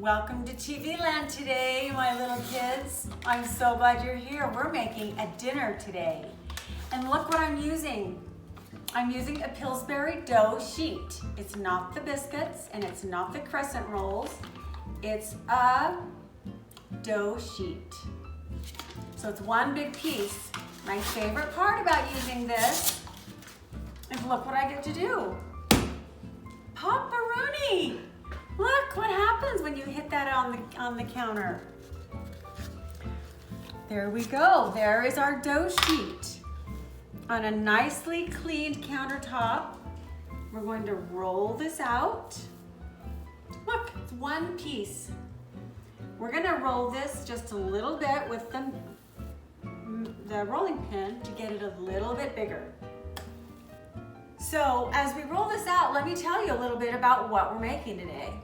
Welcome to TV Land today, my little kids. I'm so glad you're here. We're making a dinner today. And look what I'm using. I'm using a Pillsbury dough sheet. It's not the biscuits and it's not the crescent rolls. It's a dough sheet. So it's one big piece. My favorite part about using this is look what I get to do. Pepperoni! Look what happens when you hit that on the counter. There we go. There is our dough sheet. On a nicely cleaned countertop, we're going to roll this out. Look, it's one piece. We're gonna roll this just a little bit with the rolling pin to get it a little bit bigger. So as we roll this out, let me tell you a little bit about what we're making today.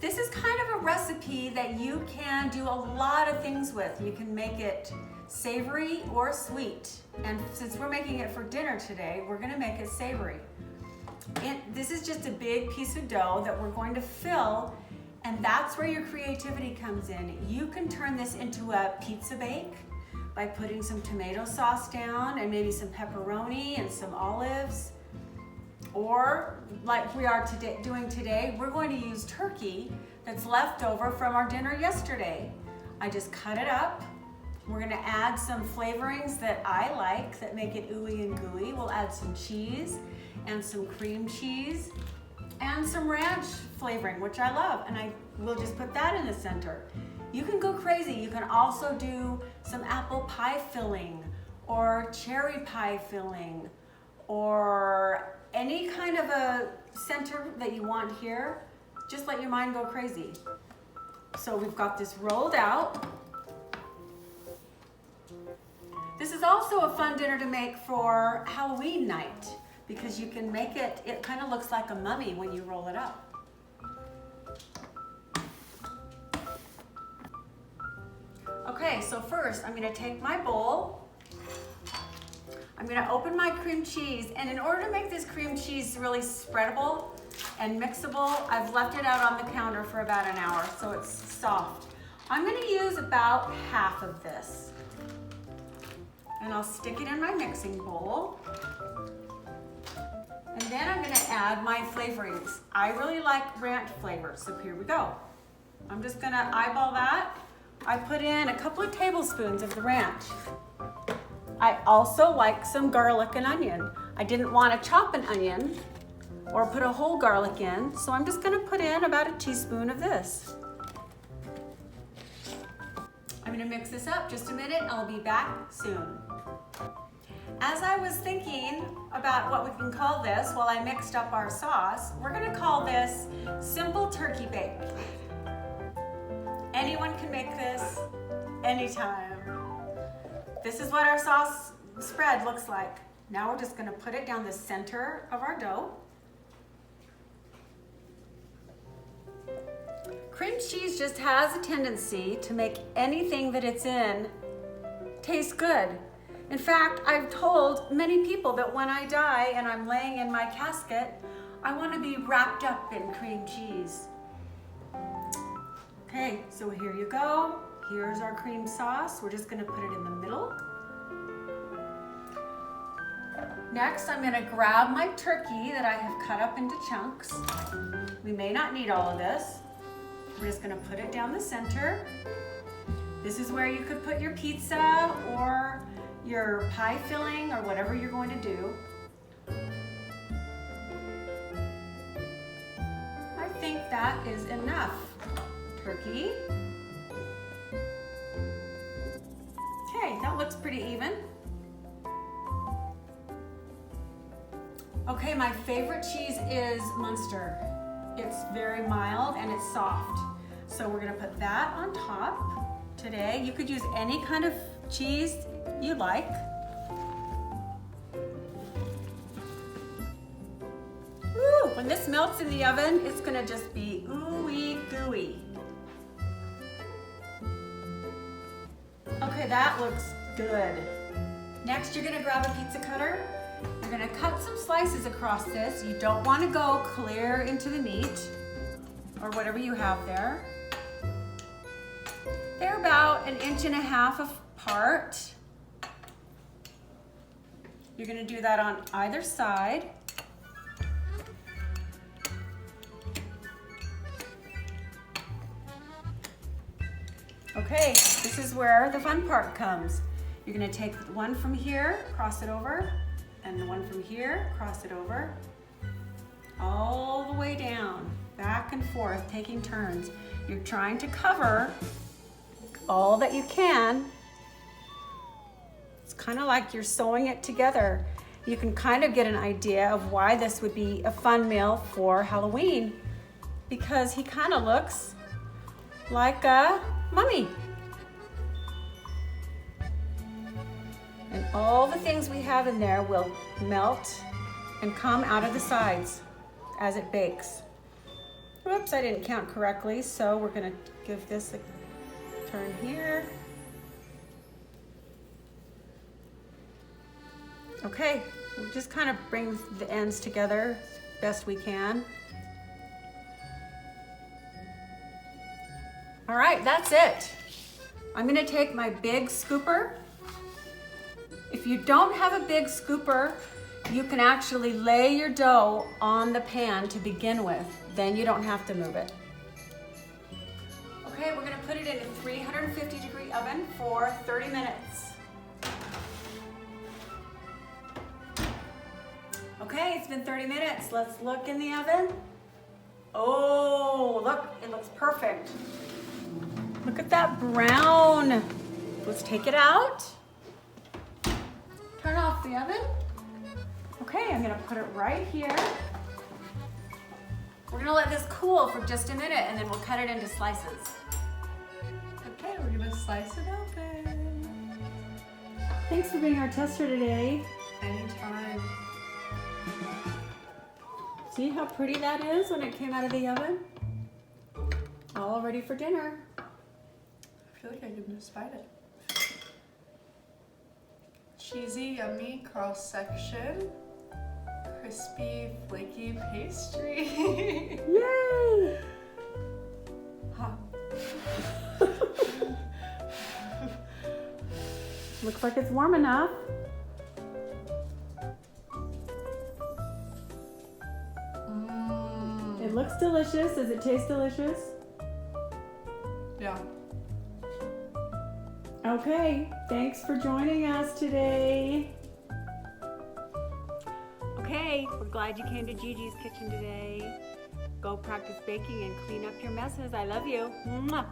This is kind of a recipe that you can do a lot of things with. You can make it savory or sweet. And since we're making it for dinner today, we're gonna make it savory. This is just a big piece of dough that we're going to fill, and that's where your creativity comes in. You can turn this into a pizza bake by putting some tomato sauce down and maybe some pepperoni and some olives. Or like we are doing today, we're going to use turkey that's left over from our dinner yesterday. I just cut it up. We're gonna add some flavorings that I like that make it ooey and gooey. We'll add some cheese and some cream cheese and some ranch flavoring, which I love, and we'll just put that in the center. You can go crazy. You can also do some apple pie filling or cherry pie filling or any kind of a center that you want here. Just let your mind go crazy. So we've got this rolled out. This is also a fun dinner to make for Halloween night because you can make it kind of looks like a mummy when you roll it up. Okay, so first I'm gonna take my bowl. I'm gonna open my cream cheese, and in order to make this cream cheese really spreadable and mixable, I've left it out on the counter for about an hour so it's soft. I'm gonna use about half of this, and I'll stick it in my mixing bowl. And then I'm gonna add my flavorings. I really like ranch flavor, so here we go. I'm just gonna eyeball that. I put in a couple of tablespoons of the ranch. I also like some garlic and onion. I didn't want to chop an onion or put a whole garlic in, so I'm just gonna put in about a teaspoon of this. I'm gonna mix this up just a minute. I'll be back soon. As I was thinking about what we can call this while I mixed up our sauce, we're gonna call this simple turkey bake. Anyone can make this anytime. This is what our sauce spread looks like. Now we're just gonna put it down the center of our dough. Cream cheese just has a tendency to make anything that it's in taste good. In fact, I've told many people that when I die and I'm laying in my casket, I want to be wrapped up in cream cheese. Okay, so here you go. Here's our cream sauce. We're just gonna put it in the middle. Next, I'm gonna grab my turkey that I have cut up into chunks. We may not need all of this. We're just gonna put it down the center. This is where you could put your pizza or your pie filling or whatever you're going to do. I think that is enough turkey. Okay, that looks pretty even. Okay, my favorite cheese is Munster. It's very mild and it's soft. So we're gonna put that on top today. You could use any kind of cheese you like. Woo, when this melts in the oven, it's gonna just be ooey gooey. Okay, that looks good. Next, you're gonna grab a pizza cutter. You're gonna cut some slices across this. You don't wanna go clear into the meat or whatever you have there. They're about 1.5 inches apart. You're gonna do that on either side. Okay, this is where the fun part comes. You're gonna take one from here, cross it over, and the one from here, cross it over, all the way down, back and forth, taking turns. You're trying to cover all that you can. It's kind of like you're sewing it together. You can kind of get an idea of why this would be a fun meal for Halloween, because he kind of looks like a mummy. And all the things we have in there will melt and come out of the sides as it bakes. Whoops, I didn't count correctly, so we're gonna give this a turn here. Okay, we'll just kind of bring the ends together best we can. All right, that's it. I'm gonna take my big scooper. If you don't have a big scooper, you can actually lay your dough on the pan to begin with. Then you don't have to move it. Okay, we're gonna put it in a 350-degree oven for 30 minutes. Okay, it's been 30 minutes. Let's look in the oven. Oh, look, it looks perfect. Look at that brown. Let's take it out. Turn off the oven. Okay, I'm gonna put it right here. We're gonna let this cool for just a minute and then we'll cut it into slices. Okay, we're gonna slice it open. Thanks for being our tester today. Anytime. See how pretty that is when it came out of the oven? All ready for dinner. I feel like I could just bite it. Cheesy, yummy cross section. Crispy, flaky pastry. Yay! Huh. Looks like it's warm enough. It looks delicious. Does it taste delicious? Yeah. Okay, thanks for joining us today. Okay, we're glad you came to Gigi's Kitchen today. Go practice baking and clean up your messes. I love you. Mwah.